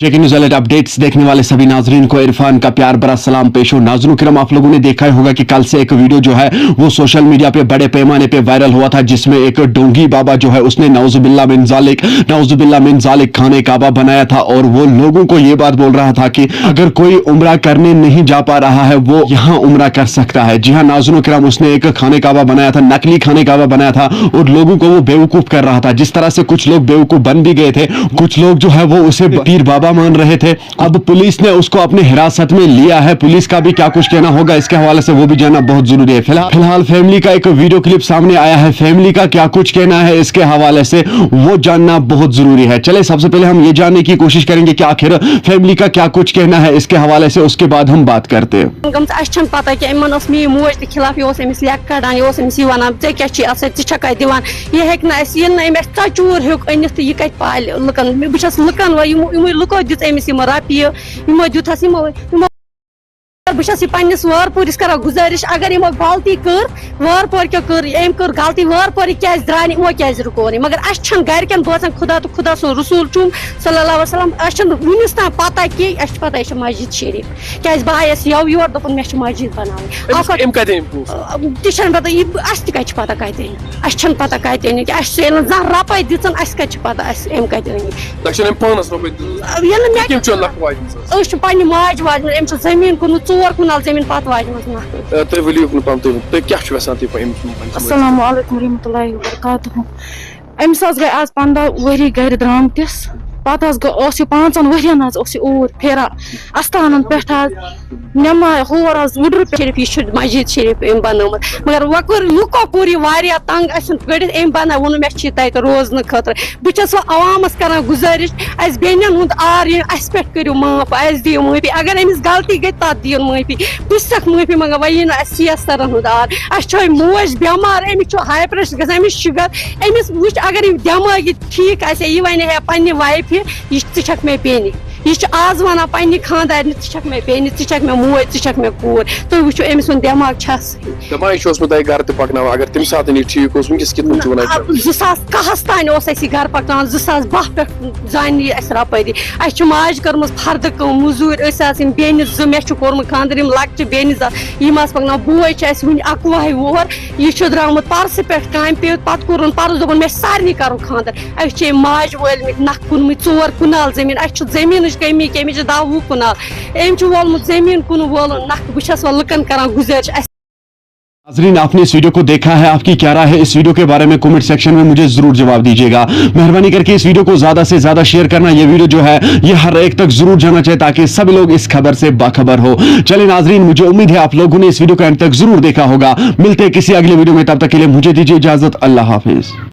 Checking news alert updates देखने वाले सभी नाजरीन को इरफान का प्यार भरा सलाम पेश हो। नाज़रीन किराम, आप लोगों ने देखा ही होगा कि कल से एक वीडियो जो है वो सोशल मीडिया पे बड़े पैमाने पे वायरल हुआ था, जिसमें एक डोंगी बाबा जो है उसने नाउजुबिल्लाह मिन ज़ालिक खाने काबा बनाया था और वो लोगों को ये बात बोल रहा था कि अगर कोई उम्रा करने नहीं जा पा रहा है वो यहाँ उम्रा कर सकता है। जी हाँ नाज़रीन किराम, उसने एक खाने काबा बनाया था, नकली खाने काबा बनाया था और लोगों को वो बेवकूफ कर रहा था। जिस तरह से कुछ लोग बेवकूफ बन भी गए थे, कुछ लोग जो है वो उसे पीर बाबा मान रहे थे। अब पुलिस ने उसको अपने हिरासत में लिया है। पुलिस का भी क्या कुछ कहना होगा इसके हवाले से वो भी जानना बहुत जरूरी है। फिलहाल फैमिली का एक वीडियो क्लिप सामने आया है। फैमिली का क्या कुछ कहना है इसके हवाले से वो जानना बहुत जरूरी है। चले सबसे पहले हम ये जानने की कोशिश करेंगे कि आखिर फैमिली का क्या कुछ कहना है इसके हवाले से, उसके बाद हम बात करते हैं। लुको दित अमिस रपिय दिथस बस वार पोरिस कर गुजारिश, अगर यमो गलती कर वार पोर क्या कर एम कर गलती वार पोर क्या द्राय यमो क्या रुकोन, मगर अन गरकन बोजान खुदा तो खुदा सो रसूल चुम सल्लल्लाहु अलैहि वसल्लम अन वुनिस तान पता कि पता यह मस्जिद शरीफ क्या बायस यव योर दोपन मे मस्जिद बनानी तन पता अस तक पता कत पता कत जहाँ रपे दिचन अस पता अम कत पे माज वाज अम जमीन कुन चोर कुनाल जमीन पत वाजम अस्सलामु अलैकुम रहमतुल्लाहि व बरकातहू। अमिस गई आज 15 वरी गर द्रामतिस पत 5 वरियन ऊर फेरा अस्तान पे नमा होर वुडर शरीफ यह मस्जिद शरीफ अम बनोत, मगर वह लुको पूरी वारिया तंग गड़ित अम बना वोन मे तत रोजन खतर बस अवामस कर गुजारिश अस बेन हुंद आर अस पे करो माफ अस दियो माफी, अगर अमिस गलती गई तथ दियो माफी बक माफी मगर वह यह सीएसरन हुंद आर अस मोज बेमार अमिस हाई प्रेशर ग अमिस शुगर अमिस वो अगर दिमागी ठीक यह वन है पे वाइफ यह मे बेन यह आज वन पे खानदार क मे बेन क मे मोज क मे कूर तुम वो अमिस दिमाग कहस तान गर पकन 2010 पे जान रपदी अस माज कर्म फर्द कम मजूर बेन मे कोर्मुत खानदार लक्च बेन यम पकन बोय वन 21 वोहर यह द्रामुत परस पे काम पे पत कोर परस दोपन मे सारे कर खानदार अस माज वलमित नख कुनमुत 4 कुनाल जमीन अस जमीन कमी कमी 10-20 कुनाल अम वोलमुत जमीन कुन वोल नख बस लुकन कर गुजारिश। नाज़रीन आपने इस वीडियो को देखा है, आपकी क्या राय है इस वीडियो के बारे में कमेंट सेक्शन में मुझे जरूर जवाब दीजिएगा। मेहरबानी करके इस वीडियो को ज्यादा से ज्यादा शेयर करना। ये वीडियो जो है ये हर एक तक जरूर जाना चाहिए ताकि सभी लोग इस खबर से बाखबर हो। चलिए नाज़रीन, मुझे उम्मीद है आप लोगों ने इस वीडियो को अंत तक जरूर देखा होगा। मिलते हैं किसी अगले वीडियो में, तब तक के लिए मुझे दीजिए इजाजत। अल्लाह हाफिज।